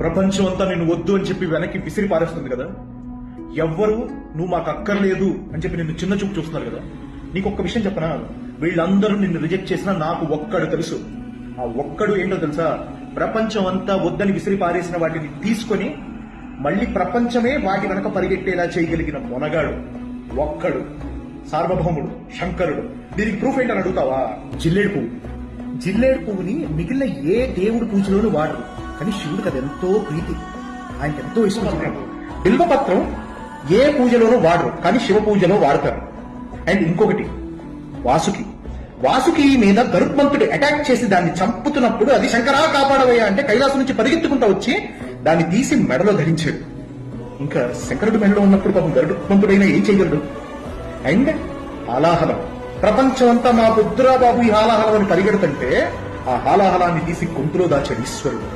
ప్రపంచం అంతా నేను వద్దు అని చెప్పి వెనక్కి విసిరి పారేస్తుంది కదా. ఎవ్వరు నువ్వు మాకు అక్కర్లేదు అని చెప్పి నిన్ను చిన్న చూపు చూస్తున్నారు కదా. నీకు ఒక్క విషయం చెప్పనా, వీళ్ళందరూ నిన్ను రిజెక్ట్ చేసినా నాకు ఒక్కడు తెలుసు. ఆ ఒక్కడు ఏంటో తెలుసా, ప్రపంచం అంతా వద్దని విసిరి పారేసిన వాటిని తీసుకొని మళ్ళీ ప్రపంచమే వాటి వెనక పరిగెట్టేలా చేయగలిగిన మొనగాడు ఒక్కడు, సార్వభౌముడు, శంకరుడు. దీనికి ప్రూఫ్ ఏంటని అడుగుతావా? జిల్లేడు పువ్వు. జిల్లేడు పువ్వుని మిగిలిన ఏ దేవుడు పూజలోనూ వాడరు, కానీ శివుడికి అది ఎంతో ప్రీతి, ఆయనకి ఎంతో ఇష్టం. బిల్వపత్రం ఏ పూజలోనూ వాడరు, కానీ శివ పూజలో వాడతారు. అండ్ ఇంకొకటి, వాసుకి మీద గరుత్మంతుడు అటాక్ చేసి దాన్ని చంపుతున్నప్పుడు అది శంకరా కాపాడవయ్యా అంటే కైలాసం నుంచి పరిగెత్తుకుంటూ వచ్చి దాన్ని తీసి మెడలో ధరించాడు. ఇంకా శంకరుడు మెడలో ఉన్నప్పుడు పాపం గరుత్మంతుడైనా ఏం చేయగలడు? అండ్ హాలాహలం, ప్రపంచం అంతా మా బుద్ధురా బాబు ఈ హాలాహలం అని పరిగెడుతుంటే ఆ హాలాహలాన్ని తీసి గొంతులో దాచాడు ఈశ్వరుడు.